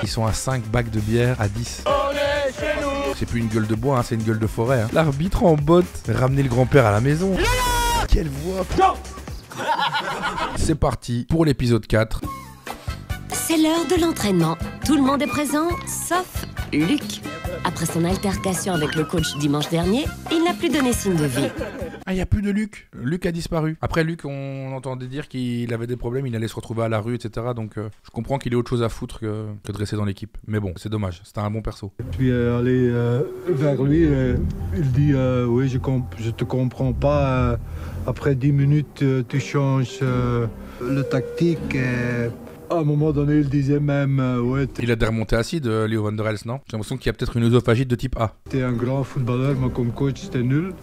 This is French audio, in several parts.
Ils sont à 5 bacs de bière à 10. C'est plus une gueule de bois, hein, c'est une gueule de forêt. Hein. L'arbitre en botte, ramener le grand-père à la maison. Quelle voix. C'est parti pour l'épisode 4. C'est l'heure de l'entraînement. Tout le monde est présent, sauf Luc. Après son altercation avec le coach dimanche dernier, il n'a plus donné signe de vie. Ah, il n'y a plus de Luc. Luc a disparu. Après Luc, on entendait dire qu'il avait des problèmes, il allait se retrouver à la rue, etc. Donc je comprends qu'il ait autre chose à foutre que de rester dans l'équipe. Mais bon, c'est dommage, c'était un bon perso. Puis aller vers lui, il dit oui, je te comprends pas. Après 10 minutes, tu changes le tactique. À un moment donné, il disait même ouais, Il a des remontées acides, Léo Van der Elst, non? J'ai l'impression qu'il y a peut-être une œsophagite de type A. t'es un grand footballeur, mais comme coach, c'était nul.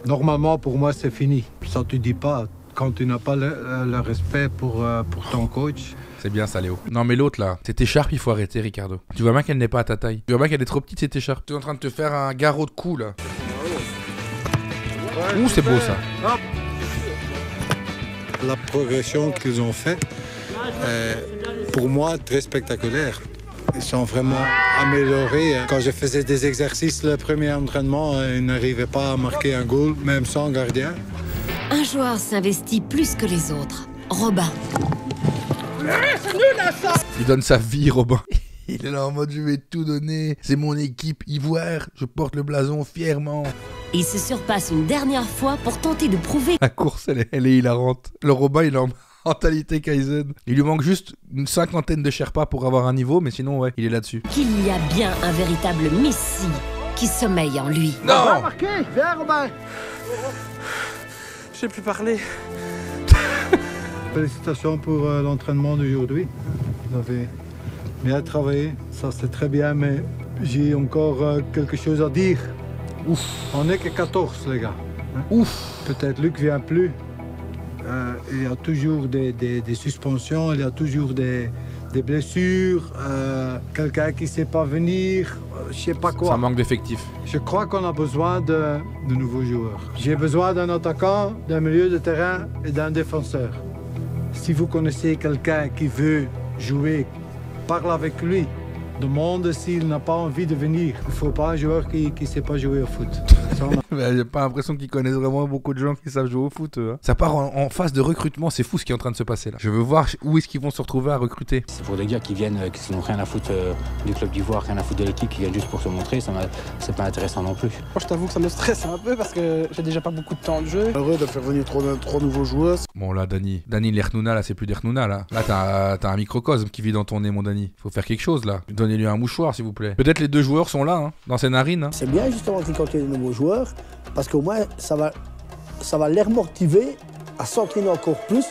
Normalement, pour moi, c'est fini. Ça, tu dis pas. Quand tu n'as pas le respect pour ton coach. C'est bien ça, Léo. Non, mais l'autre là, cette écharpe, il faut arrêter, Ricardo. Tu vois bien qu'elle n'est pas à ta taille. Tu vois bien qu'elle est trop petite, cette écharpe. Tu es en train de te faire un garrot de cou là. Ouh, c'est beau ça. La progression qu'ils ont faite, pour moi, très spectaculaire. Ils sont vraiment améliorés. Quand je faisais des exercices, le premier entraînement, ils n'arrivaient pas à marquer un goal, même sans gardien. Un joueur s'investit plus que les autres. Robin. Il donne sa vie, Robin. Il est là en mode je vais tout donner. C'est mon équipe ivoire. Je porte le blason fièrement. Il se surpasse une dernière fois pour tenter de prouver La course, elle est hilarante. Le Robin, il est en mentalité Kaizen. Il lui manque juste une 50aine de Sherpas pour avoir un niveau, mais sinon, ouais, il est là-dessus. qu'il y a bien un véritable messie qui sommeille en lui. Non! Viens, Robin. Je sais plus parler. Félicitations pour l'entraînement d'aujourd'hui. Vous avez bien travaillé, ça c'est très bien, mais j'ai encore quelque chose à dire. Ouf. On n'est que 14, les gars. Hein? Ouf! Peut-être Luc vient plus. Il y a toujours des suspensions, il y a toujours des blessures, quelqu'un qui ne sait pas venir, je sais pas quoi. Ça manque d'effectifs. Je crois qu'on a besoin de nouveaux joueurs. J'ai besoin d'un attaquant, d'un milieu de terrain et d'un défenseur. Si vous connaissez quelqu'un qui veut jouer, parle avec lui. Demande s'il n'a pas envie de venir. Il ne faut pas un joueur qui ne sait pas jouer au foot. Ça, J'ai pas l'impression qu'ils connaissent vraiment beaucoup de gens qui savent jouer au foot. Eux, hein. Ça part en phase de recrutement, c'est fou ce qui est en train de se passer là. Je veux voir où est-ce qu'ils vont se retrouver à recruter. C'est pour des gars qui viennent, qui n'ont rien à foutre du club d'Ivoire, rien à foutre de l'équipe, qui viennent juste pour se montrer, c'est pas intéressant non plus. Moi, je t'avoue que ça me stresse un peu parce que j'ai déjà pas beaucoup de temps de jeu. Heureux de faire venir trois nouveaux joueurs. Bon là, Dani, l'Ernouna là, c'est plus d'Ernouna là. Là, t'as un microcosme qui vit dans ton nez, mon Dani. Faut faire quelque chose là. Donnez-lui un mouchoir s'il vous plaît. Peut-être les deux joueurs sont là, hein, dans ses narines. Hein. C'est bien justement quand il y a de nouveaux joueurs, parce qu'au moins ça va les motiver à s'entraîner encore plus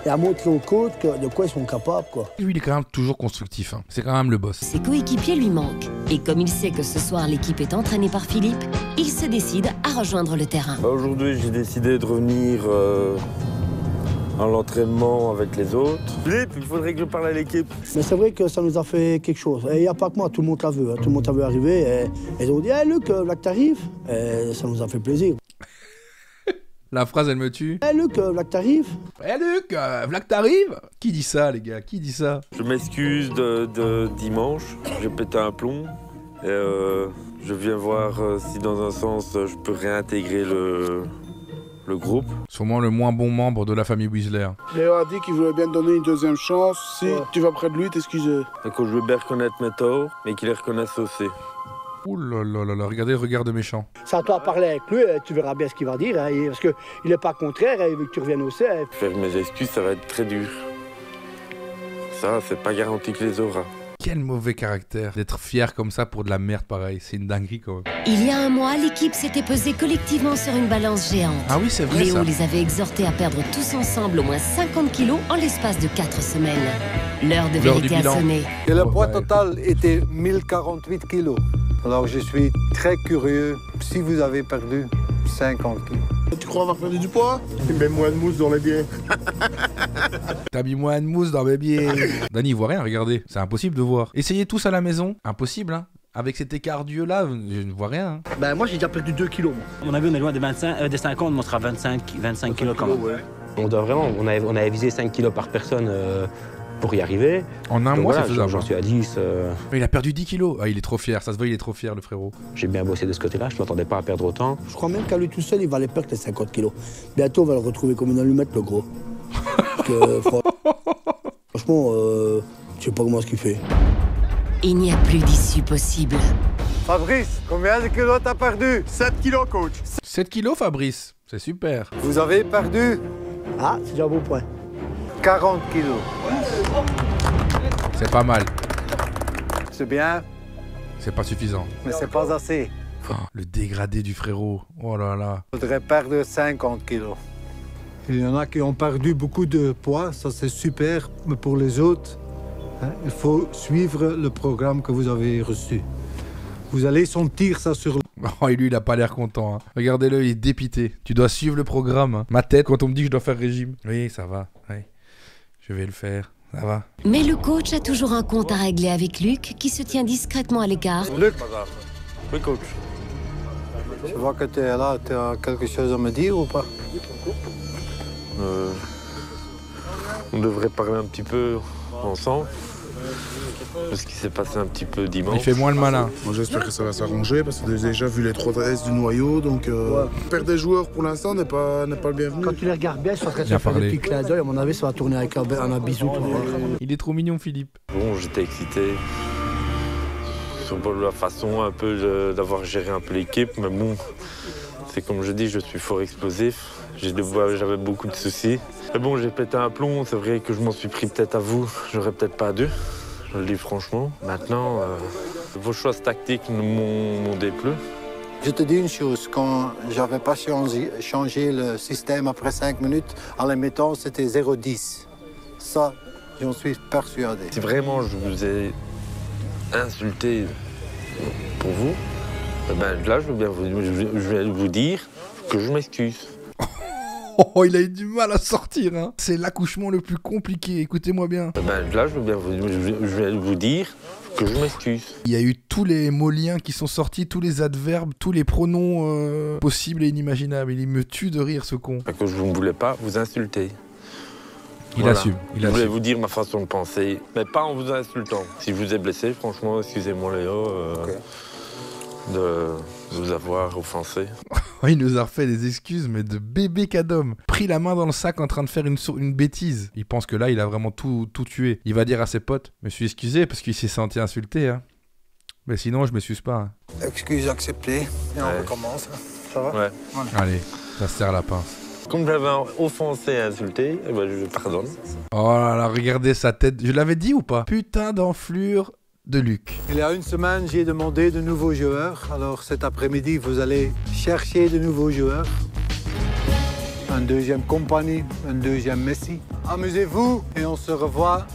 et à montrer aux coachs de quoi ils sont capables, quoi. Lui, il est quand même toujours constructif. Hein. C'est quand même le boss. Ses coéquipiers lui manquent. Et comme il sait que ce soir l'équipe est entraînée par Philippe, il se décide à rejoindre le terrain. Aujourd'hui, j'ai décidé de revenir à l'entraînement avec les autres. Philippe, il faudrait que je parle à l'équipe. Mais c'est vrai que ça nous a fait quelque chose. Et il n'y a pas que moi, tout le monde l'a vu. Hein. Tout le monde l'a vu arriver. Et ils ont dit hey, Luc, là que t'arrives. Et ça nous a fait plaisir. La phrase, elle me tue. Hey, Luc, là que t'arrives. Eh Luc, voilà que t'arrives. Qui dit ça, les gars? Qui dit ça? Je m'excuse de dimanche, j'ai pété un plomb. Et je viens voir si dans un sens je peux réintégrer le groupe. Sûrement le moins bon membre de la famille Wiesler. Léo a dit qu'il voulait bien te donner une deuxième chance. Si tu vas près de lui, t'excuser. Et que je veux bien reconnaître mes torts, mais qu'il les reconnaisse aussi. Ouh là là là là, regardez le regard de méchant. C'est à toi de parler avec lui, tu verras bien ce qu'il va dire. Hein, parce qu'il n'est pas contraire, il veut que tu reviennes aussi. Hein. Faire mes excuses, ça va être très dur. Ça, c'est pas garanti que les aura. Quel mauvais caractère d'être fier comme ça pour de la merde pareil. C'est une dinguerie quand même. Il y a un mois, l'équipe s'était pesée collectivement sur une balance géante. Ah oui, c'est vrai Léo ça. les avait exhortés à perdre tous ensemble au moins 50 kilos en l'espace de 4 semaines. L'heure de L'heure du vérité a bilan. sonné. Et le poids Ouais. total était 1048 kilos. Alors je suis très curieux si vous avez perdu 50 kilos. Tu crois avoir perdu du poids? Mets-moi de mousse dans les pieds. T'as mis moins de mousse dans mes pieds. Dani, il voit rien, regardez. C'est impossible de voir. Essayez tous à la maison. Impossible, hein. Avec cet écart d'yeux là, je ne vois rien. Hein. Ben moi j'ai déjà perdu 2 kilos. À mon avis, on est loin des 50, on montera 25 kilos quand même. Ouais. On avait visé 5 kilos par personne pour y arriver. En un Donc mois, voilà, c'est faisable. j'en suis à 10. Mais il a perdu 10 kilos. Ah, il est trop fier, ça se voit, il est trop fier, le frérot. J'ai bien bossé de ce côté-là, je ne m'attendais pas à perdre autant. Je crois même qu'à lui tout seul, il valait perdre les 50 kilos. Bientôt, on va le retrouver comme une allumette, le gros. Parce que, franchement, je sais pas comment ce qu'il fait. Il n'y a plus d'issue possible. Fabrice, combien de kilos t'as perdu? 7 kilos, coach. 7 kilos, Fabrice. C'est super. Vous avez perdu Ah, c'est déjà un bon point. 40 kilos. C'est pas mal. C'est bien, C'est pas suffisant. mais c'est pas assez. Oh, le dégradé du frérot. Oh là là. Faudrait perdre 50 kilos. Il y en a qui ont perdu beaucoup de poids, ça c'est super, mais pour les autres, il faut suivre le programme que vous avez reçu. Vous allez sentir ça sur Oh, et lui, il a pas l'air content. Hein. Regardez-le, il est dépité. Tu dois suivre le programme. Hein. Ma tête, quand on me dit que je dois faire régime. Oui, ça va. Oui. Je vais le faire. Ça va. Mais le coach a toujours un compte à régler avec Luc, qui se tient discrètement à l'écart. Luc, Oui, coach. je vois que tu es là, tu as quelque chose à me dire ou pas? On devrait parler un petit peu ensemble de ce qui s'est passé un petit peu dimanche. Il fait moins le malin. Moi j'espère que ça va s'arranger parce que déjà vu les 3 S du noyau, donc perdre des joueurs pour l'instant n'est pas le bienvenu. Quand tu les regardes bien, ils sont en train de Bien se faire des parlé. petits clins d'œil. À mon avis, ça va tourner avec un bisou. Tu vois. Il est trop mignon, Philippe. Bon, j'étais excité sur la façon un peu d'avoir géré un peu l'équipe, mais bon, c'est comme je dis, je suis fort explosif. J'avais beaucoup de soucis. Mais bon, j'ai pété un plomb, c'est vrai que je m'en suis pris peut-être à vous, j'aurais peut-être pas dû, je le dis franchement. Maintenant, vos choix tactiques ne m'ont déplu. Je te dis une chose, quand j'avais pas changé le système après 5 minutes, en les mettant, c'était 0-10. Ça, j'en suis persuadé. Si vraiment je vous ai insulté pour vous, eh ben là, je vais vous dire que je m'excuse. Oh, il a eu du mal à sortir. Hein. C'est l'accouchement le plus compliqué. Écoutez-moi bien. Eh ben là, je vais vous dire que je m'excuse. Il y a eu tous les mots liens qui sont sortis, tous les adverbes, tous les pronoms possibles et inimaginables. Il me tue de rire, ce con. Que je ne voulais pas vous insulter. Il Voilà. assume. Je voulais vous dire ma façon de penser, mais pas en vous insultant. Si je vous ai blessé, franchement, excusez-moi Léo de vous avoir offensé. Il nous a refait des excuses, mais de bébé cadom. Pris la main dans le sac en train de faire une bêtise. Il pense que là, il a vraiment tout tué. Il va dire à ses potes, je me suis excusé parce qu'il s'est senti insulté. Hein. Mais sinon, je m'excuse pas. Hein. Excuse acceptée, et on recommence. Ça va? Ouais. Voilà. Allez, ça se serre la pince. Comme j'avais offensé et insulté, eh ben, je pardonne. Oh là là, regardez sa tête. Je l'avais dit ou pas? Putain d'enflure de Luc. Il y a une semaine, j'ai demandé de nouveaux joueurs. Alors cet après-midi, vous allez chercher de nouveaux joueurs. Un deuxième Compagnie, un deuxième Messi. Amusez-vous et on se revoit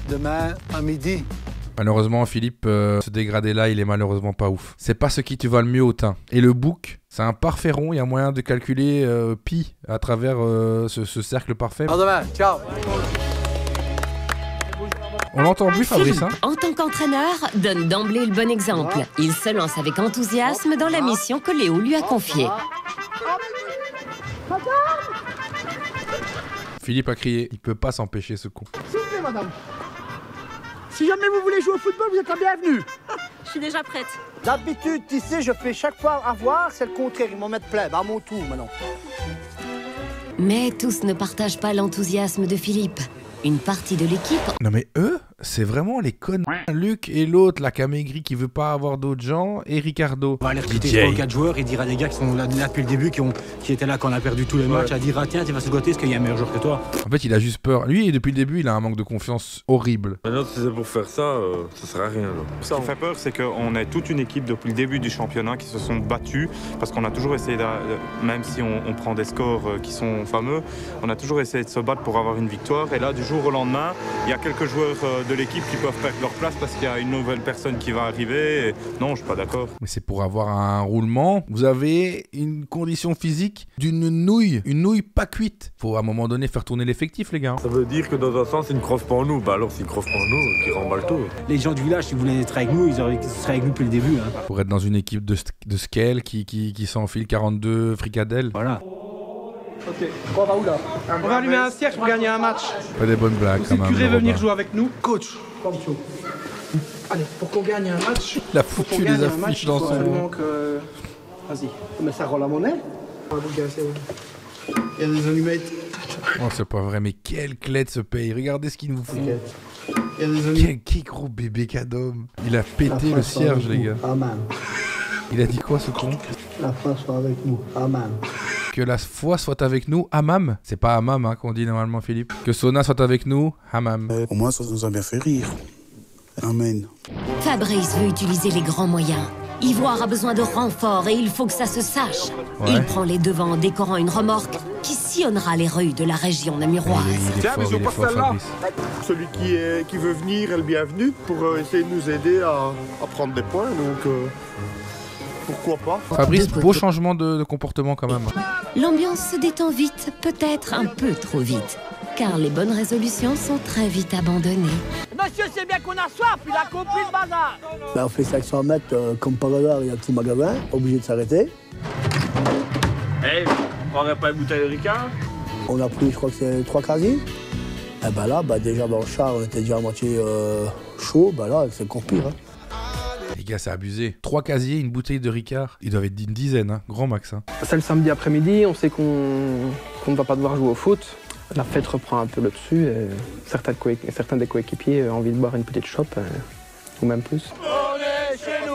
demain à midi. Malheureusement, Philippe, ce dégradé-là, il est malheureusement pas ouf. C'est pas ce qui te va le mieux au teint. Et le bouc, c'est un parfait rond. Il y a moyen de calculer pi à travers ce cercle parfait. À demain, ciao. On l'a entendu, Fabrice, hein? En tant qu'entraîneur, donne d'emblée le bon exemple. Il se lance avec enthousiasme dans la mission que Léo lui a confiée. Philippe a crié. Il peut pas s'empêcher, ce con. S'il vous plaît, madame. Si jamais vous voulez jouer au football, vous êtes la bienvenue. Je suis déjà prête. D'habitude, tu sais, je fais chaque fois avoir, c'est le contraire. Ils m'en mettent plein. À mon tour, maintenant. Mais tous ne partagent pas l'enthousiasme de Philippe. Une partie de l'équipe... Non mais eux, c'est vraiment les connes. Luc et l'autre, la Camégri qui veut pas avoir d'autres gens, et Ricardo. On va aller recruter 3 ou 4 joueurs et dire à des gars qui sont là depuis le début, qui étaient là quand on a perdu tous les matchs, à dire ah, tiens, tu vas se goûter parce qu'il y a un meilleur joueur que toi. En fait, il a juste peur. Lui, depuis le début, il a un manque de confiance horrible. Maintenant, si c'est pour faire ça, ça sert à rien. Là. Ce qui fait peur, c'est qu'on est toute une équipe depuis le début du championnat qui se sont battus parce qu'on a toujours essayé, même si on prend des scores qui sont fameux, on a toujours essayé de se battre pour avoir une victoire. Et là, du jour au lendemain, il y a quelques joueurs de l'équipe qui peuvent perdre leur place parce qu'il y a une nouvelle personne qui va arriver. Et non, je suis pas d'accord. Mais c'est pour avoir un roulement. Vous avez une condition physique d'une nouille, une nouille pas cuite. Faut à un moment donné faire tourner l'effectif, les gars. Ça veut dire que dans un sens, ils ne croient pas en nous. Bah alors, s'ils ne croient pas en nous, qu'ils remballent tout. Les gens du village, s'ils voulaient être avec nous, ils seraient avec nous depuis le début. Hein. Pour être dans une équipe de scale qui s'enfile 42 fricadelles. Voilà. Ok, on va où là? On va allumer un cierge pour gagner un match. Pas des bonnes blagues quand même. Curé veut venir jouer avec nous. Coach, comme ça. Allez, pour qu'on gagne un match. Il a foutu les affiches dans son... Donc, vas-y. Mais ça rend la monnaie. On va vous casser, ouais. Il y a des allumettes. Oh, c'est pas vrai, mais quel clé de ce pays. Regardez ce qu'il nous fout. Il y a des allumettes. Quel gros bébé cadom. Il a pété le cierge, les gars. Amen. Il a dit quoi, ce con? La foi soit avec nous. Amen. Que la foi soit avec nous, Hamam. C'est pas Hamam hein, qu'on dit normalement, Philippe. Que Sona soit avec nous, Hamam. Au moins, ça nous a bien fait rire. Amen. Fabrice veut utiliser les grands moyens. Ivoire a besoin de renforts et il faut que ça se sache. Ouais. Il prend les devants en décorant une remorque qui sillonnera les rues de la région namuroise. Il est fort, il est fort, Fabrice. Celui qui veut venir est le bienvenu pour essayer de nous aider à prendre des points, donc pourquoi pas. Fabrice, beau changement de comportement quand même. L'ambiance se détend vite, peut-être un peu trop vite, car les bonnes résolutions sont très vite abandonnées. Monsieur, c'est bien qu'on a soif, il a compris le bazar. Ben, on fait 500 mètres, comme par hasard, il y a un petit magasin, obligé de s'arrêter. Hey, on prendrait pas une bouteille de Ricard? On a pris, je crois que c'est 3 casiers. Et ben là, déjà dans le char, on était déjà à moitié chaud, ben là, c'est encore pire. Hein. Les gars, c'est abusé. 3 casiers, une bouteille de Ricard. Ils doivent être une dizaine, hein. Grand max. Hein. C'est le samedi après-midi, on sait qu'on ne va pas devoir jouer au foot. La fête reprend un peu le dessus. Et certains des coéquipiers ont envie de boire une petite chope, ou même plus. On est chez nous.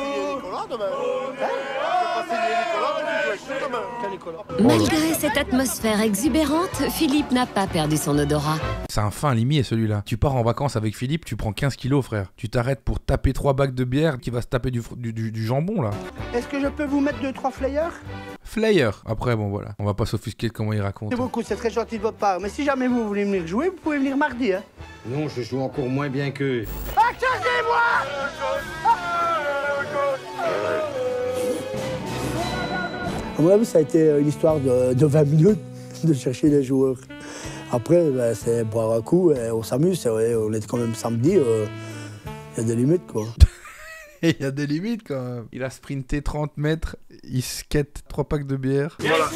Malgré cette atmosphère exubérante, Philippe n'a pas perdu son odorat. C'est un fin limier celui-là. Tu pars en vacances avec Philippe, tu prends 15 kilos frère. Tu t'arrêtes pour taper 3 bacs de bière qui va se taper du jambon là. Est-ce que je peux vous mettre 2-3 flyers? Flair. Après bon voilà, on va pas s'offusquer de comment il raconte. C'est beaucoup, c'est très gentil de votre part. Mais si jamais vous voulez venir jouer, vous pouvez venir mardi. Hein. Non, je joue encore moins bien qu'eux. À mon avis, ça a été une histoire de 20 minutes de chercher les joueurs. Après, ben, c'est boire un coup, et on s'amuse, on est quand même samedi, il y a des limites quoi. Il y a des limites quand même. Il a sprinté 30 mètres, il skate 3 packs de bière. Voilà.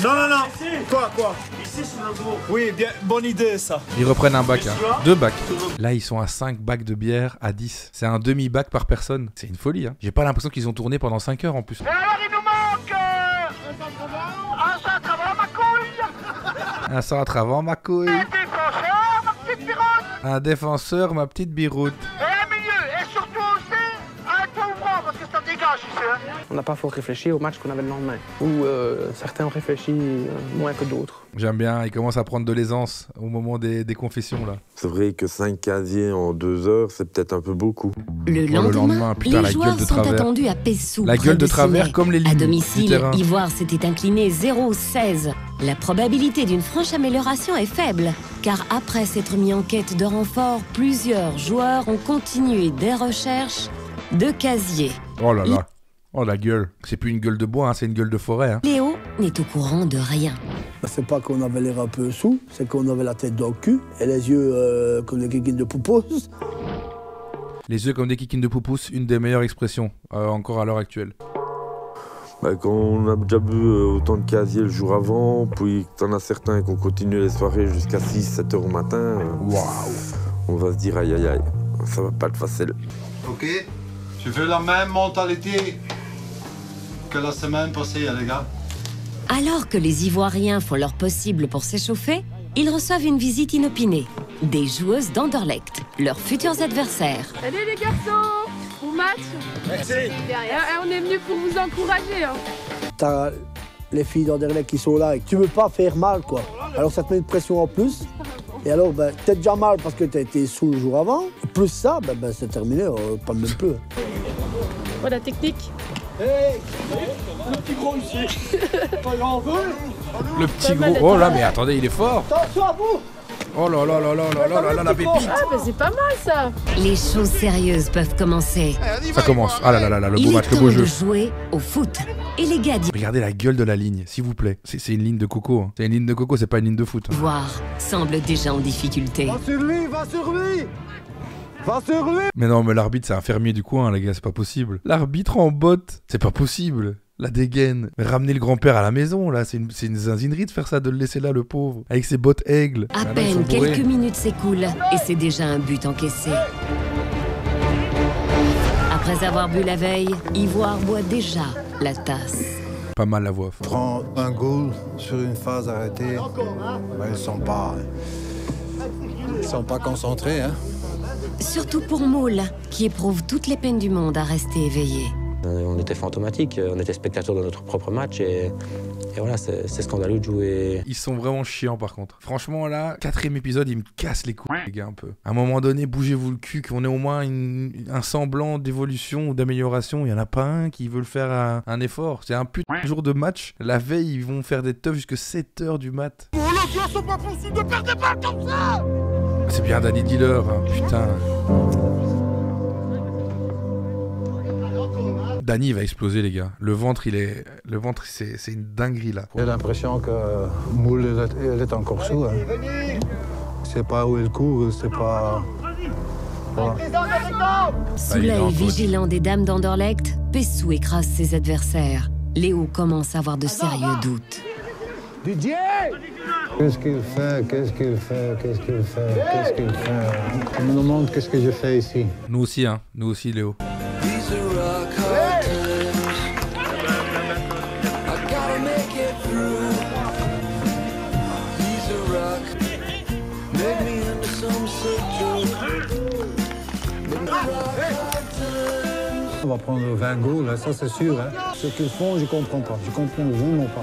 Non. Quoi? Ici, sur le gros. Oui, bien, bonne idée ça. Ils reprennent un bac, hein. 2 bacs. Là, ils sont à 5 bacs de bière à 10. C'est un demi-bac par personne. C'est une folie, hein. J'ai pas l'impression qu'ils ont tourné pendant 5 heures en plus. Et alors, il nous manque un centre avant ma couille. Un centre avant ma couille. Un défenseur, ma petite biroute. Un défenseur, ma petite biroute. Et un milieu. Et surtout aussi, un toit ouvrant, parce que ça dégage ici. Hein. On n'a pas fort réfléchi au match qu'on avait le lendemain, où certains ont réfléchi moins que d'autres. J'aime bien, il commence à prendre de l'aisance au moment des confessions là. C'est vrai que 5 casiers en 2 heures, c'est peut-être un peu beaucoup. Le lendemain, putain, les joueurs sont attendus à Pessou. La gueule de travers comme les lignes à du domicile, terrain. Ivoire s'était incliné 0-16. La probabilité d'une franche amélioration est faible, car après s'être mis en quête de renfort, plusieurs joueurs ont continué des recherches de casiers. Oh là là, oh la gueule. C'est plus une gueule de bois, hein, c'est une gueule de forêt. Hein. Léo n'est au courant de rien. C'est pas qu'on avait l'air un peu sous, c'est qu'on avait la tête dans le cul et les yeux comme des guiguines de poupous. Les yeux comme des kikines de poupous, une des meilleures expressions, encore à l'heure actuelle. Bah, quand on a déjà bu autant de casiers le jour avant, puis t'en as certains qui ont continué les soirées jusqu'à 6-7 heures au matin, on va se dire aïe aïe aïe, ça va pas être facile. Ok, je veux la même mentalité que la semaine passée, les gars. Alors que les Ivoiriens font leur possible pour s'échauffer, ils reçoivent une visite inopinée. Des joueuses d'Anderlecht, leurs futurs adversaires. Salut les garçons, bon match. Merci. On est venu pour vous encourager. Hein. T'as les filles d'Anderlecht qui sont là et tu veux pas faire mal quoi. Alors ça te met une pression en plus. Et alors ben, t'es déjà mal parce que t'as été sous le jour avant. Plus ça, ben c'est terminé, pas même plus. Voilà, technique. Hey, le petit gros ici. J'en veux. Le petit gros, oh là mais attendez, il est fort. Attention à vous. Oh là là là là là là là là, la pépite. Ah bah c'est pas mal ça. Les choses sérieuses peuvent commencer. Ça commence, ah là là là là, le beau match, le beau Il est temps jeu. de jouer au foot. Et les gars Regardez la gueule de la ligne, s'il vous plaît. C'est une ligne de coco. Hein. C'est une ligne de coco, c'est pas une ligne de foot. Hein. d'Ivoire semblent déjà en difficulté. Va sur lui, va sur lui. Va sur lui. Mais non, mais l'arbitre, c'est un fermier du coin, les gars, c'est pas possible. L'arbitre en botte, c'est pas possible. La dégaine. Mais ramener le grand-père à la maison, là, c'est une zinzinerie de faire ça, de le laisser là, le pauvre, avec ses bottes aigles. À Maintenant, ils peine sont bourrés. quelques minutes s'écoulent et c'est déjà un but encaissé. Après avoir bu la veille, Ivoire boit déjà la tasse. Pas mal la voix. Prendre un goal sur une phase arrêtée, ben, ils sont pas concentrés, hein. Surtout pour Moule, qui éprouve toutes les peines du monde à rester éveillé. On était fantomatique, on était spectateurs de notre propre match et voilà, c'est scandaleux de jouer. Ils sont vraiment chiants par contre. Franchement là, 4e épisode, ils me cassent les couilles les gars un peu. À un moment donné, bougez-vous le cul, qu'on ait au moins un semblant d'évolution ou d'amélioration. Il n'y en a pas un qui veut le faire un effort. C'est un putain de jour de match. La veille, ils vont faire des teufs jusqu'à 7h du mat. C'est pas possible de perdre des balles comme ça. C'est bien Danny Dealer, hein, putain. Danny va exploser les gars. Le ventre c'est une dinguerie là. J'ai l'impression que Moule elle est encore sous. Hein. C'est pas où il court, c'est pas. Voilà. Sous l'œil vigilant des dames d'Anderlecht, Pessou écrase ses adversaires. Léo commence à avoir de sérieux doutes. Didier! Qu'est-ce qu'il fait? Qu'est-ce qu'il fait? Qu'est-ce qu'il fait? Qu'est-ce qu'il fait? Je me demande qu'est-ce que je fais ici. Nous aussi Léo. On va prendre 20 goals, là, ça c'est sûr. Hein. Ce qu'ils font, je comprends pas. Je comprends vraiment pas.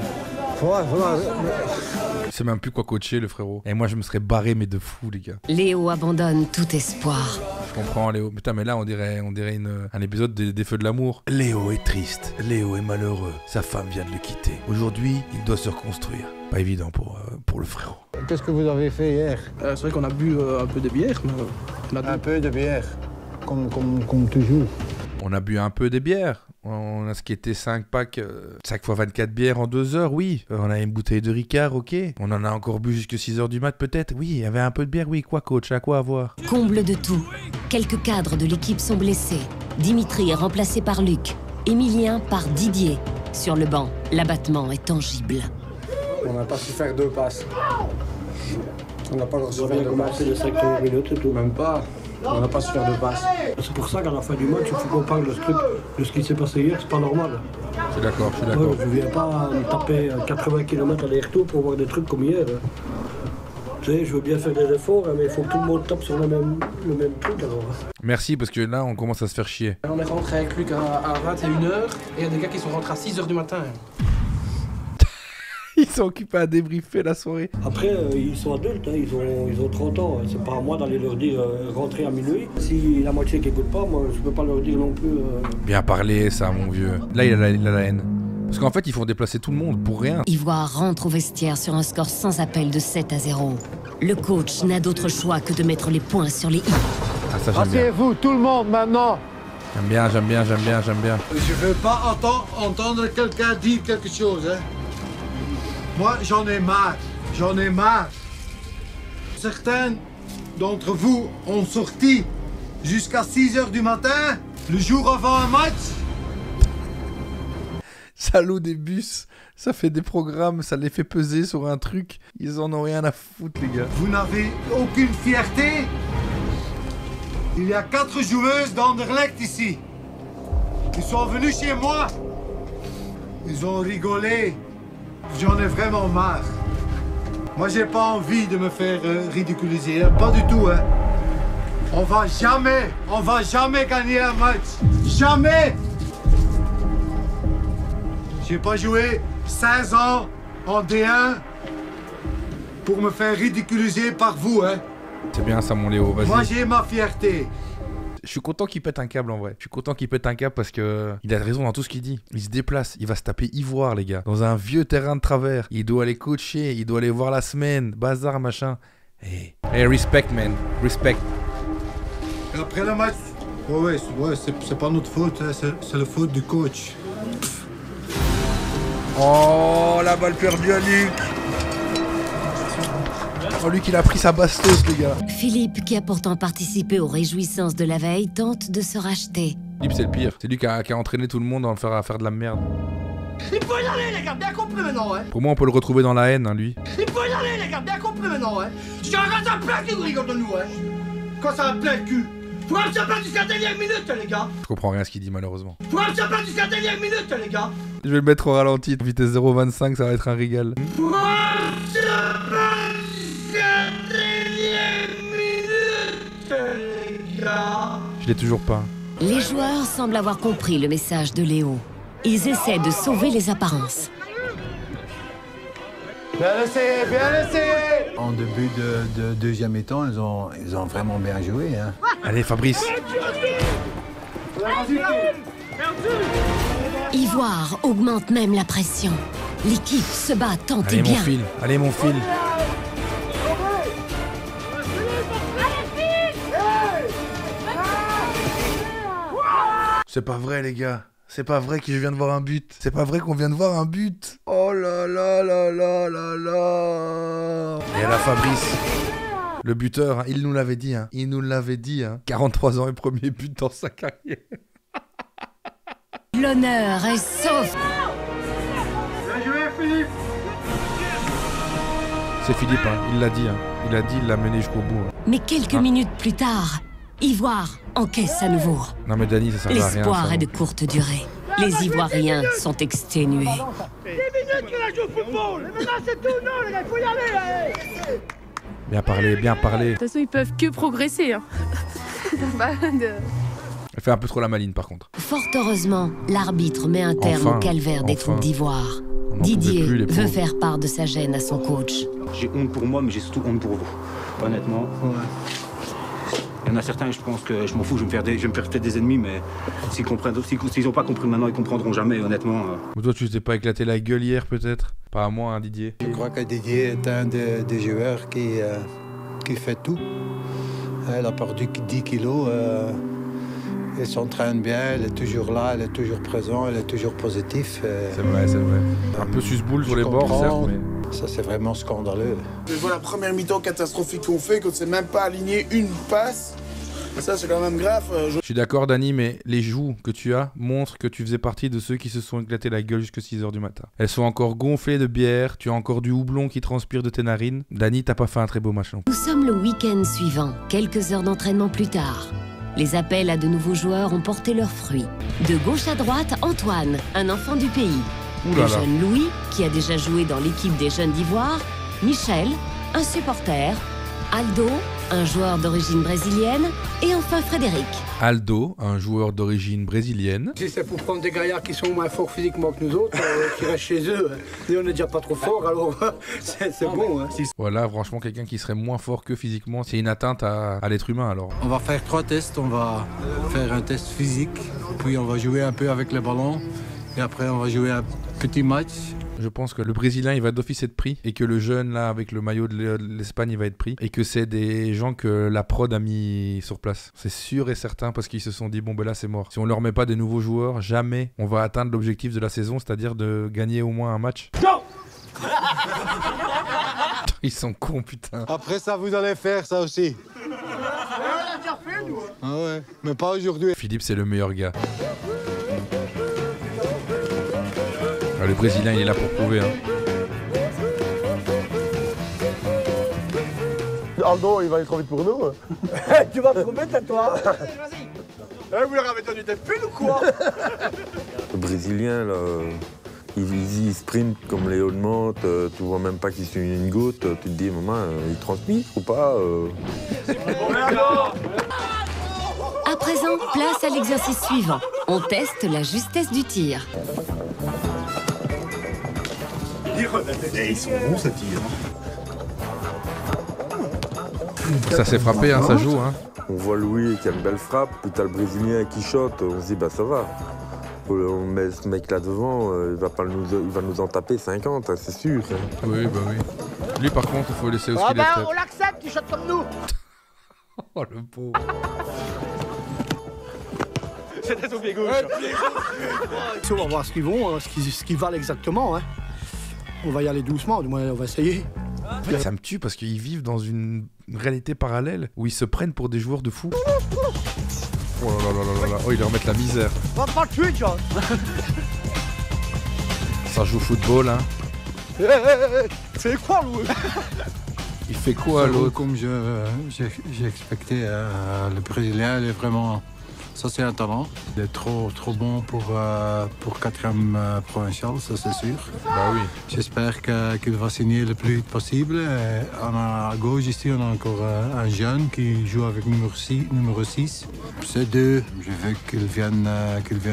Voilà. Il sait même plus quoi coacher le frérot. Et moi je me serais barré mais de fou les gars. Léo abandonne tout espoir. Je comprends Léo. Putain mais là on dirait un épisode des Feux de l'amour. Léo est triste, Léo est malheureux. Sa femme vient de le quitter. Aujourd'hui il doit se reconstruire. Pas évident pour le frérot. Qu'est-ce que vous avez fait hier? C'est vrai qu'on a bu un peu de bière. Mais un peu de bière, comme toujours. On a bu un peu des bières. On a skaté 5 packs, 5 x 24 bières en 2 heures, oui. On a une bouteille de Ricard, ok. On en a encore bu jusqu'à 6 heures du mat, peut-être. Oui, il y avait un peu de bière, oui. Quoi, coach? À quoi avoir? Comble de tout. Quelques cadres de l'équipe sont blessés. Dimitri est remplacé par Luc. Emilien par Didier. Sur le banc, l'abattement est tangible. On n'a pas su faire 2 passes. On n'a pas su faire 2 passes. Les 5 premières minutes et tout. Même pas. On n'a pas su faire 2 passes. C'est pour ça qu'à la fin du match, il faut qu'on parle de ce qui s'est passé hier, c'est pas normal. Je suis d'accord. Ouais, je viens pas me taper 80 km aller-retour pour voir des trucs comme hier. Tu sais, je veux bien faire des efforts, mais il faut que tout le monde tape sur le même truc alors. Merci, parce que là, on commence à se faire chier. on est rentré avec Luc à 21h et il y a des gars qui sont rentrés à 6h du matin. Ils sont occupés à débriefer la soirée. Après, ils sont adultes, hein, ils ont 30 ans. C'est pas à moi d'aller leur dire rentrer à minuit. Si la moitié qui écoute pas, moi je peux pas leur dire non plus. Bien parlé, ça, mon vieux. Là, il a la haine. Parce qu'en fait, ils font déplacer tout le monde pour rien. Ivoire rentre au vestiaire sur un score sans appel de 7-0. Le coach n'a d'autre choix que de mettre les points sur les i. Ah, ça, j'aime bien. Asseyez-vous, tout le monde, maintenant. J'aime bien. Je veux pas entendre quelqu'un dire quelque chose, hein. Moi, j'en ai marre. Certains d'entre vous ont sorti jusqu'à 6h du matin, le jour avant un match. Ça loue des bus, ça fait des programmes, ça les fait peser sur un truc. Ils en ont rien à foutre, les gars. Vous n'avez aucune fierté. Il y a 4 joueuses d'Anderlecht ici. Ils sont venus chez moi. Ils ont rigolé. J'en ai vraiment marre. Moi, j'ai pas envie de me faire ridiculiser, hein. Pas du tout, hein. On va jamais gagner un match. Jamais. J'ai pas joué 16 ans en D1 pour me faire ridiculiser par vous, hein. C'est bien ça, mon Léo, vas-y. Moi, j'ai ma fierté. Je suis content qu'il pète un câble en vrai. Je suis content qu'il pète un câble parce que il a raison dans tout ce qu'il dit. Il se déplace, il va se taper Ivoire, les gars. Dans un vieux terrain de travers. Il doit aller coacher, il doit aller voir la semaine, bazar, machin. Hey, respect, man. Respect. Et après le match, ouais, c'est pas notre faute, hein. C'est la faute du coach. Oh, la balle perdue à Luc. Oh, Luc, il a pris sa bastos, les gars. Philippe, qui a pourtant participé aux réjouissances de la veille, tente de se racheter. Philippe, c'est le pire. C'est lui qui a entraîné tout le monde à faire de la merde. Il faut y aller, les gars, bien compris maintenant, hein. Pour moi, on peut le retrouver dans la haine, hein, lui. Il faut y aller, les gars, bien compris maintenant, hein. Je regarde ça plein de cul, rigole de nous, hein. Quand ça va plein de cul. Faut même se battre jusqu'à la dernière minute, les gars. Je comprends rien à ce qu'il dit, malheureusement. Faut même se battre jusqu'à la dernière minute, les gars. Je vais le mettre au ralenti, vitesse 0,25, ça va être un régal. Faut même se battre jusqu'à la dernière minute, les gars. Je l'ai toujours pas. Les joueurs semblent avoir compris le message de Léo. Ils essaient de sauver les apparences. Bien essayé. En début de deuxième mi-temps, ils ont vraiment bien joué. Hein. Allez, Fabrice. Ivoire augmente même la pression. L'équipe se bat tant et Allez, bien. mon fil. Allez, mon fil. C'est pas vrai, les gars. C'est pas vrai que je viens de voir un but. C'est pas vrai qu'on vient de voir un but. Oh là là là là là là. Et là, Fabrice, le buteur, hein, il nous l'avait dit. Hein. Il nous l'avait dit. Hein. 43 ans et premier but dans sa carrière. L'honneur est sauf. Bien joué, Philippe. C'est Philippe, hein. Il l'a dit. Hein. Il a dit, il l'a mené jusqu'au bout. Hein. Mais quelques minutes plus tard, Ivoire encaisse à nouveau. Non mais Dani, ça sert à rien. L'espoir est de courte durée. Les Ivoiriens sont exténués. 10 minutes qu'il a joué au football. Et maintenant c'est tout, non, les gars, il faut y aller. Bien parlé, bien parlé. De toute façon, ils peuvent que progresser. Hein. Elle fait un peu trop la maline par contre. Fort heureusement, l'arbitre met un terme au calvaire des troupes d'Ivoire. Didier veut faire part de sa gêne à son coach. J'ai honte pour moi, mais j'ai surtout honte pour vous. Honnêtement. Ouais. Il y en a certains, je pense que je m'en fous, je vais me faire peut-être des ennemis, mais s'ils n'ont pas compris maintenant, ils comprendront jamais, honnêtement. Ou toi, tu t'es pas éclaté la gueule hier, peut-être? Pas à moi, hein, Didier. Je crois que Didier est un des joueurs qui fait tout. Elle a perdu 10 kilos. Elle s'entraîne bien, elle est toujours là, elle est toujours présente, elle est toujours positive. C'est vrai, c'est vrai. Un peu susboule sur les bords, certes, mais... Ça, c'est vraiment scandaleux. Je vois la première mi-temps catastrophique qu'on fait, qu'on ne sait même pas aligner une passe. Ça, c'est quand même grave. Je suis d'accord, Dani, mais les joues que tu as montrent que tu faisais partie de ceux qui se sont éclatés la gueule jusqu'à 6h du matin. Elles sont encore gonflées de bière, tu as encore du houblon qui transpire de tes narines. Dani, t'as pas fait un très beau match. Nous sommes le week-end suivant, quelques heures d'entraînement plus tard. Les appels à de nouveaux joueurs ont porté leurs fruits. De gauche à droite, Antoine, un enfant du pays. Le jeune Louis, qui a déjà joué dans l'équipe des jeunes d'Ivoire. Michel, un supporter. Aldo, un joueur d'origine brésilienne. Et enfin Frédéric. Aldo, un joueur d'origine brésilienne. Si c'est pour prendre des gaillards qui sont moins forts physiquement que nous autres, qui restent chez eux, et on n'est déjà pas trop fort, alors c'est bon. Hein. Voilà, franchement, quelqu'un qui serait moins fort que physiquement, c'est une atteinte à l'être humain, alors. On va faire 3 tests. On va faire un test physique, puis on va jouer un peu avec le ballon, et après on va jouer un petit match. Je pense que le Brésilien, il va d'office être pris, et que le jeune, là, avec le maillot de l'Espagne, il va être pris, et que c'est des gens que la prod a mis sur place. C'est sûr et certain, parce qu'ils se sont dit, bon, ben là, c'est mort. Si on leur met pas des nouveaux joueurs, jamais on va atteindre l'objectif de la saison, c'est-à-dire de gagner au moins un match. Ils sont cons, putain. Après ça, vous allez faire ça aussi. Ah ouais, mais pas aujourd'hui. Philippe, c'est le meilleur gars. Le Brésilien, il est là pour prouver. Hein. Aldo, il va aller trop vite pour nous. Tu vas trop vite, toi. Vas-y. Vous leur avez donné des pulls ou quoi? Le Brésilien, là, il sprint comme les Allemands, tu vois même pas qu'il suit une goutte, tu te dis, maman, il transmet ou pas À présent, place à l'exercice suivant. On teste la justesse du tir. Ils sont bons, ça tire. Ça s'est frappé, hein, ça joue. Hein. On voit Louis qui a une belle frappe, puis t'as le Brésilien qui shot, on se dit, bah ça va. On met ce mec là devant, il va nous en taper 50, hein, c'est sûr. Hein. Oui, bah oui. Lui, par contre, il faut laisser aussi les on l'accepte, il shot comme nous. Oh, le pauvre. C'était son pied gauche. On va voir ce qu'ils vont, ce qu'ils valent exactement. Hein. On va y aller doucement, du moins on va essayer. Ça me tue parce qu'ils vivent dans une réalité parallèle où ils se prennent pour des joueurs de fou. Oh là là là là là, oh ils leur mettent la misère. Va pas le tuer, John. Ça joue football, hein. Fais quoi, Louis? Il fait quoi, l'autre? Comme j'ai expecté, le Brésilien, il est vraiment... Ça, c'est un talent. Il est trop bon pour 4e provincial, ça c'est sûr. Bah oui. J'espère qu'il va signer le plus vite possible. Et à gauche, ici, on a encore un jeune qui joue avec numéro 6. Ces deux, je veux qu'ils viennent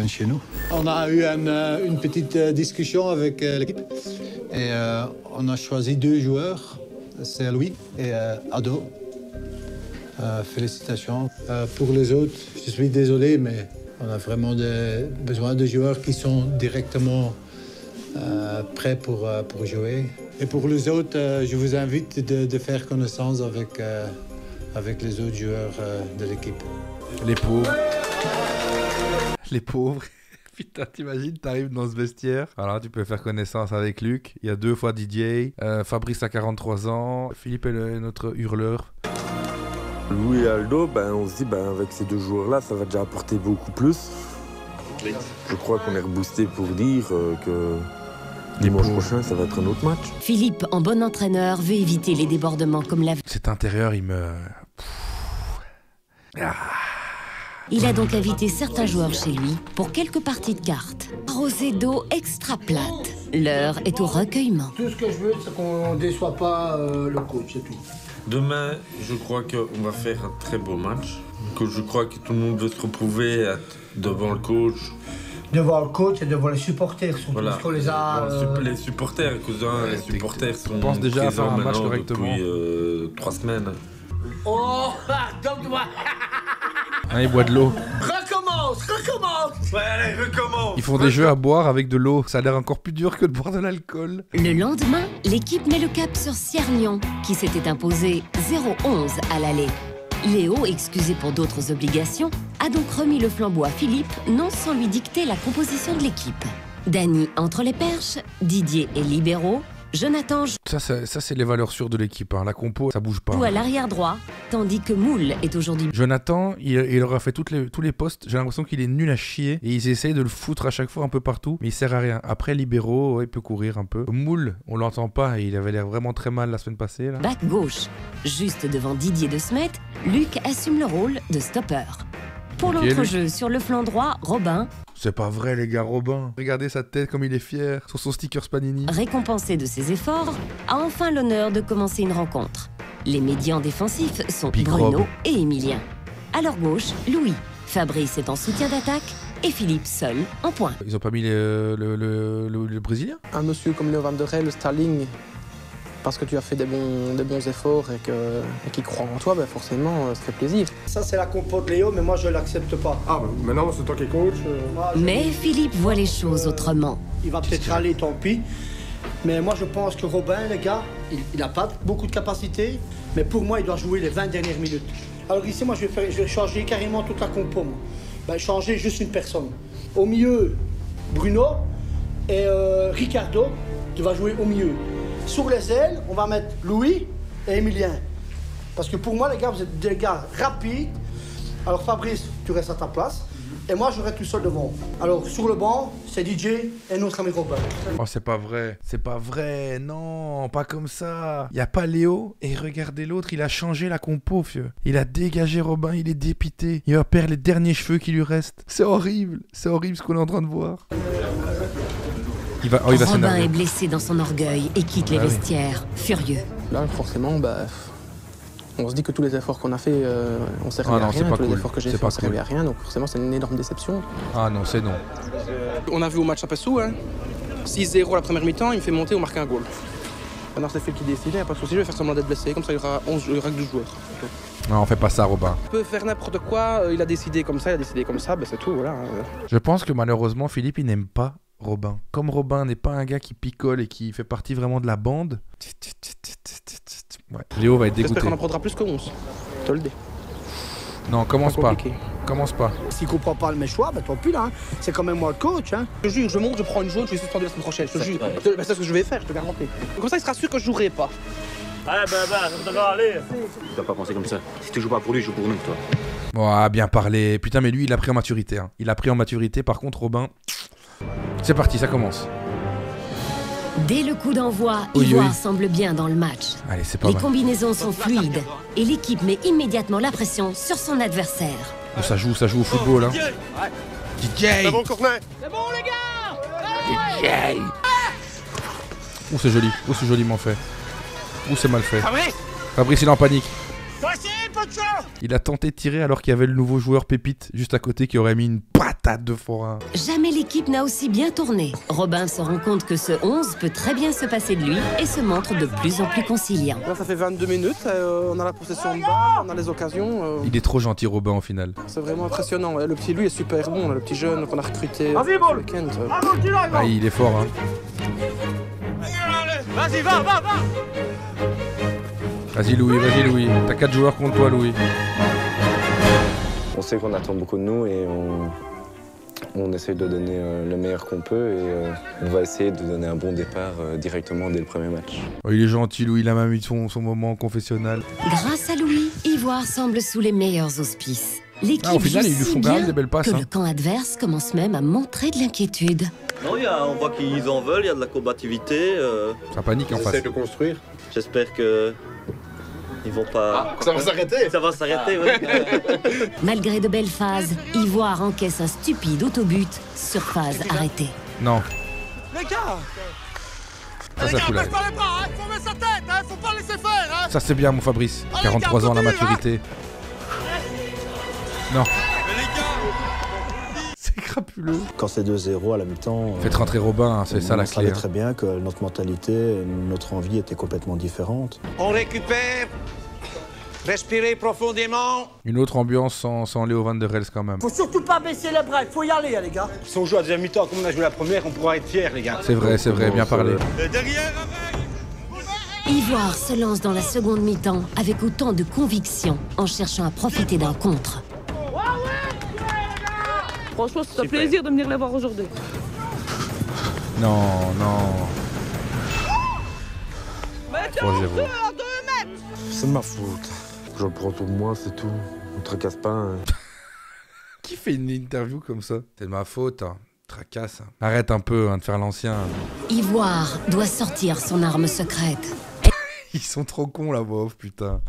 chez nous. On a eu une petite discussion avec l'équipe. Et on a choisi 2 joueurs. C'est Louis et Ado. Félicitations. Pour les autres, je suis désolé, mais on a vraiment besoin de joueurs qui sont directement prêts pour jouer. Et pour les autres, je vous invite de faire connaissance avec les autres joueurs de l'équipe. Les pauvres. Les pauvres. Putain, t'imagines, t'arrives dans ce vestiaire. Alors, tu peux faire connaissance avec Luc. Il y a 2 fois Didier. Fabrice a 43 ans. Philippe est notre hurleur. Louis et Aldo, on se dit avec ces 2 joueurs-là, ça va déjà apporter beaucoup plus. Je crois qu'on est reboosté pour dire que dimanche prochain, ça va être un autre match. Philippe, en bon entraîneur, veut éviter les débordements comme la... Cet intérieur, il me... Il a donc invité certains joueurs chez lui pour quelques parties de cartes. Arrosé d'eau extra plate. L'heure est au recueillement. Tout ce que je veux, c'est qu'on ne déçoit pas le coach, c'est tout. Demain, je crois qu'on va faire un très beau match. Que je crois que tout le monde veut se retrouver devant le coach. Devant le coach et devant les supporters, surtout, voilà. Parce qu'on les a... Les supporters, cousin, les supporters sont pense déjà à faire un match maintenant correctement. depuis 3 semaines. Oh, donne-moi. Hein, il boit de l'eau. Recommence. Ouais, allez, recommence. Ils font des jeux à boire avec de l'eau. Ça a l'air encore plus dur que de boire de l'alcool. Le lendemain, l'équipe met le cap sur Siernion, qui s'était imposé 0-11 à l'aller. Léo, excusé pour d'autres obligations, a donc remis le flambeau à Philippe, non sans lui dicter la composition de l'équipe. Dany entre les perches, Didier est libéraux, Jonathan Ça c'est les valeurs sûres de l'équipe. Hein. La compo, ça bouge pas. joue à l'arrière droit, tandis que Moule est aujourd'hui... Jonathan, il aura fait tous les postes. J'ai l'impression qu'il est nul à chier. Et ils essayent de le foutre à chaque fois un peu partout. Mais il sert à rien. Après, libéraux, il peut courir un peu. Moule, on l'entend pas. Et il avait l'air vraiment très mal la semaine passée. Là. Back gauche, juste devant Didier de Smet, Luc assume le rôle de stopper. Pour l'entrejeu sur le flanc droit, Robin... C'est pas vrai les gars, Robin. Regardez sa tête comme il est fier sur son sticker Panini. Récompensé de ses efforts, a enfin l'honneur de commencer une rencontre. Les médians défensifs sont Bruno et Emilien. À leur gauche, Louis. Fabrice est en soutien d'attaque et Philippe seul en point. Ils ont pas mis le Brésilien? Un monsieur comme Léo Van der Rey, le Starling, parce que tu as fait des bons efforts et qu'il croit en toi, forcément, ça fait plaisir. Ça, c'est la compo de Léo, mais moi, je l'accepte pas. Ah, maintenant, c'est toi qui es coach. Mais Philippe voit les choses autrement. Il va peut-être râler, tant pis. Mais moi, je pense que Robin, les gars, il n'a pas beaucoup de capacité. Mais pour moi, il doit jouer les 20 dernières minutes. Alors ici, moi, je vais changer carrément toute la compo. Moi. Changer juste une personne. Au milieu, Bruno et Ricardo, tu vas jouer au milieu. Sur les ailes, on va mettre Louis et Emilien. Parce que pour moi, les gars, vous êtes des gars rapides. Alors Fabrice, tu restes à ta place. Et moi, je reste tout seul devant. Alors sur le banc, c'est DJ et notre ami Robin. Oh, c'est pas vrai. C'est pas vrai. Non, pas comme ça. Y a pas Léo. Et regardez l'autre, il a changé la compo, fieu. Il a dégagé Robin, il est dépité. Il va perdre les derniers cheveux qui lui restent. C'est horrible. C'est horrible ce qu'on est en train de voir. Robin est blessé dans son orgueil et quitte les vestiaires, furieux. Là, forcément, on se dit que tous les efforts qu'on a fait, on s'est servi à rien. Tous les efforts que j'ai fait, on s'est servi à rien. Donc forcément, c'est une énorme déception. Ah non, c'est non. On a vu au match à Pessou, 6-0 la première mi-temps, il me fait monter, on marque un goal. Maintenant, c'est Phil qui décide, il n'y a pas de souci, je vais faire semblant d'être blessé. Comme ça, il y aura 12 joueurs. Non, on fait pas ça, Robin. Il peut faire n'importe quoi, il a décidé comme ça, c'est tout, voilà. Je pense que malheureusement, Philippe, il n'aime pas Robin. Comme Robin n'est pas un gars qui picole et qui fait partie vraiment de la bande, ouais. Léo va être dégoûté. J'espère qu'on en prendra plus que 11. Je te le dis. Non, commence pas. Commence pas. S'il comprend pas mes choix, tant pis là. C'est quand même moi le coach. Je te jure, je monte, je prends une jaune, je vais suspendre la semaine prochaine. Je te jure. C'est ce que je vais faire, je te garantis. Comme ça, il sera sûr que je jouerai pas. Ça va aller. Tu vas pas penser comme ça. Si tu joues pas pour lui, je joue pour nous, toi. Oh, bien parlé. Putain, mais lui, il a pris en maturité. Hein. Il a pris en maturité. Par contre, Robin... C'est parti, ça commence. Dès le coup d'envoi, Oui, Ivoire oui. semble bien dans le match. Allez, c'est pas Les mal. combinaisons sont fluides et l'équipe met immédiatement la pression sur son adversaire. Oh, ça joue au football, hein. DJ. C'est bon, Cornet. C'est bon, les gars. DJ. Oh, c'est joli. Oh, c'est joliment fait. Oh, c'est mal fait. Fabrice, il est en panique. Il a tenté de tirer alors qu'il y avait le nouveau joueur Pépite juste à côté qui aurait mis une patate de forain. Jamais l'équipe n'a aussi bien tourné. Robin se rend compte que ce 11 peut très bien se passer de lui et se montre de plus en plus conciliant. Là, ça fait 22 minutes, on a la possession de balle, on a les occasions. Il est trop gentil, Robin, au final. C'est vraiment impressionnant. Ouais. Le petit, lui, est super bon, là, le petit jeune qu'on a recruté ce week-end. Ah, il est fort, hein. Vas-y, va. Vas-y, Louis. T'as 4 joueurs contre toi, Louis. On sait qu'on attend beaucoup de nous et on essaye de donner le meilleur qu'on peut et on va essayer de donner un bon départ directement dès le premier match. Oh, il est gentil, Louis. Il a même eu son moment confessionnel. Grâce à Louis, Ivoire semble sous les meilleurs auspices. L'équipe Au final, joue ils lui si font quand même bien des belles passes. que Hein. le camp adverse commence même à montrer de l'inquiétude. Non, on voit qu'ils en veulent, il y a de la combativité. Ça panique en face. Essaye de construire. J'espère que ils vont pas. Ça va s'arrêter. Ça va s'arrêter, oui. Malgré de belles phases, Ivoire encaisse un stupide autobut sur phase arrêtée. Non. Les gars. Ça fout la haine. Baisse pas les bras, hein. Faut mettre sa tête, hein. Faut pas laisser faire, hein. Ça, c'est bien, mon Fabrice. 43 ans, la maturité. Non. C'est crapuleux. Quand c'est 2-0 à la mi-temps, Faites rentrer Robin, hein, c'est ça la on savait clé. très bien que notre mentalité, notre envie était complètement différente. On récupère. Respirez profondément. Une autre ambiance sans Léo Van der Rels quand même. Faut surtout pas baisser les bras, il faut y aller, les gars. Si on joue à deuxième mi-temps comme on a joué la première, on pourra être fiers, les gars. C'est vrai, bien parlé. Derrière, Ivoire se lance dans la seconde mi-temps avec autant de conviction en cherchant à profiter d'un contre. Franchement, c'est un plaisir de venir les voir aujourd'hui. Non. Mais 3-0. C'est de ma faute. Je le prends pour moi, c'est tout. On tracasse pas. Hein. Qui fait une interview comme ça? C'est de ma faute, hein. Tracasse. Hein. Arrête un peu de faire l'ancien. Ivoire doit sortir son arme secrète. Ils sont trop cons la voix off, putain.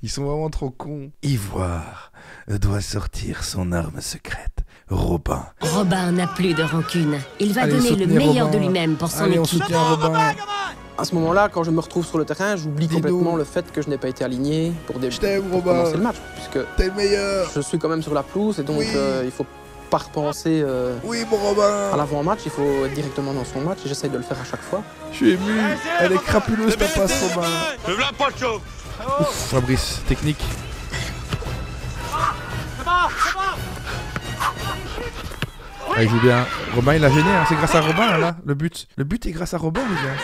Ils sont vraiment trop cons. Ivoire doit sortir son arme secrète. Robin. Robin n'a plus de rancune. Il va Allez, donner le soutenez meilleur Robin. de lui-même pour son Allez, on équipe. soutient Robin. À ce moment-là, quand je me retrouve sur le terrain, j'oublie complètement le fait que je n'ai pas été aligné pour commencer le match. Puisque t'es le meilleur. Je suis quand même sur la pelouse et donc il faut pas repenser oui, mon Robin. à l'avant-match, il faut être directement dans son match et j'essaye de le faire à chaque fois. Je suis ému. Elle est crapuleuse ta passe, Robin. Ne v'là pas de chaud. Ouf, Fabrice, technique. Ah, il joue bien. Robin, il a gêné, hein. C'est grâce à Robin, là, le but. Le but est grâce à Robin, les gars.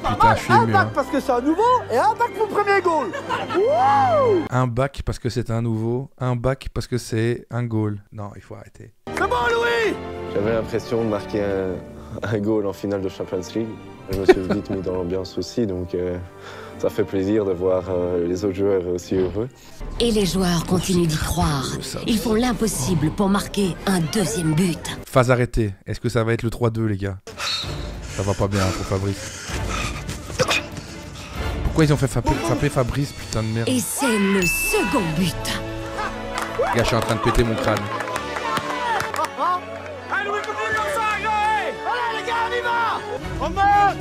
Putain, je suis Un ému, bac hein. parce que c'est un nouveau et un bac pour le premier goal. Wouh! Un bac parce que c'est un nouveau, un bac parce que c'est un goal. Non, il faut arrêter. C'est bon, Louis! J'avais l'impression de marquer un goal en finale de Champions League. Je me suis vite mis dans l'ambiance aussi, donc ça fait plaisir de voir les autres joueurs aussi heureux. Et les joueurs continuent d'y croire. Ils font l'impossible pour marquer un deuxième but. Phase arrêtée. Est-ce que ça va être le 3-2, les gars? Ça va pas bien pour Fabrice. Pourquoi ils ont fait frapper Fabrice, putain de merde? Et c'est le second but. Gars, je suis en train de péter mon crâne.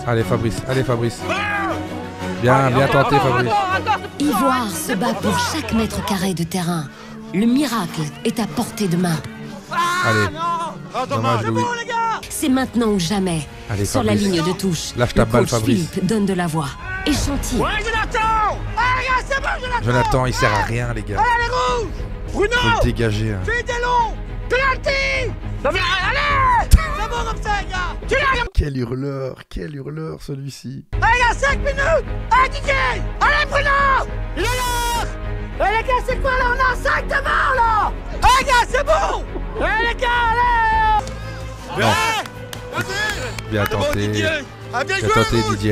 Allez Fabrice. Bien tenté Fabrice. Ivoire se bat pour chaque mètre carré de terrain. Le miracle est à portée de main. Allez. Dommage Louis. C'est maintenant ou jamais. Allez, Sur la Fabrice. ligne de touche, Lâche ta le balle, coach Fabrice. Philippe donne de la voix. Et Chantier. Ouais, Jonathan! Ah, c'est bon, Jonathan! Jonathan, il sert à rien les gars. Allez, les rouges! Bruno! Faut le dégager. Hein. Fais des longs! Penalty! Allez! C'est bon comme ça, les gars! Tu l'as! Quel hurleur celui-ci. Allez, gars, 5 minutes! Allez, DJ! Allez, Bruno! Il est là! Allez, les gars, c'est quoi, là? On a 5 devant, là! Allez, gars, c'est bon! Allez, les gars, allez! Non. Vas-y! Bien tenté. Ah, bien Bien joué, tenté Rouge! DJ.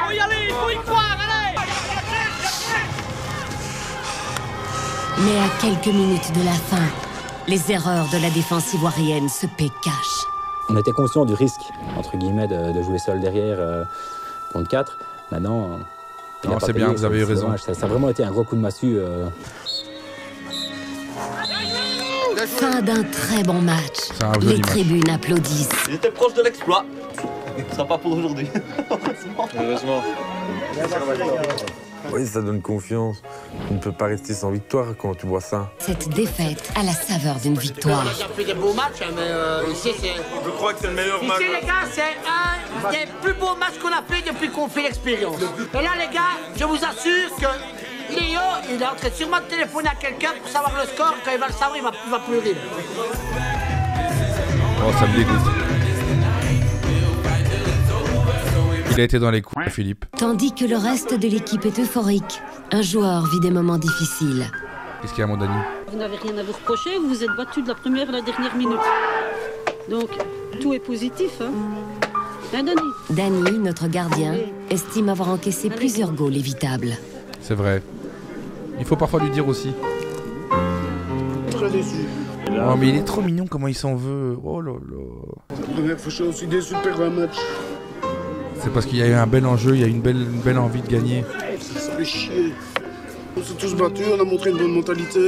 Faut y aller, il faut y croire, allez! Mais à quelques minutes de la fin, les erreurs de la défense ivoirienne se paient cash. On était conscient du risque, entre guillemets, de jouer seul derrière contre 4. Maintenant, non, c'est bien, vous avez eu raison. Ça a vraiment été un gros coup de massue. Fin d'un très bon match. Les tribunes applaudissent. Il était proche de l'exploit. Ce sera pas pour aujourd'hui. Heureusement. Oui, ça donne confiance. On ne peut pas rester sans victoire quand tu vois ça. Cette défaite a la saveur d'une victoire. On a fait des beaux matchs, mais ici c'est... Je crois que c'est le meilleur match. Ici les gars, c'est un des plus beaux matchs qu'on a fait depuis qu'on fait l'expérience. Et là les gars, je vous assure que Léo, il est en train de sûrement de téléphoner à quelqu'un pour savoir le score. Quand il va le savoir, il va pleurer. Oh, ça me dégoûte. Il a été dans les coups, Philippe. Tandis que le reste de l'équipe est euphorique, un joueur vit des moments difficiles. Qu'est-ce qu'il y a, mon Dani? Vous n'avez rien à vous reprocher, vous vous êtes battu de la première à la dernière minute. Donc, tout est positif, hein, Dani? Dani, notre gardien, estime avoir encaissé plusieurs goals évitables. C'est vrai. Il faut parfois lui dire aussi. Très déçu. Oh, mais il est trop mignon, comment il s'en veut. Oh là là. La première fois, je suis aussi déçu de perdre un match. C'est parce qu'il y a eu un bel enjeu, il y a eu une belle envie de gagner. Ça fait chier. On s'est tous battus, on a montré une bonne mentalité.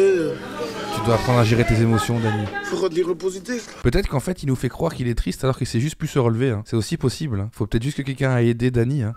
Tu dois apprendre à gérer tes émotions, Dani. Faut retenir le positif. Peut-être qu'en fait, il nous fait croire qu'il est triste alors qu'il sait juste plus se relever. Hein. C'est aussi possible. Hein. Faut peut-être juste que quelqu'un ait aidé Dani. Hein.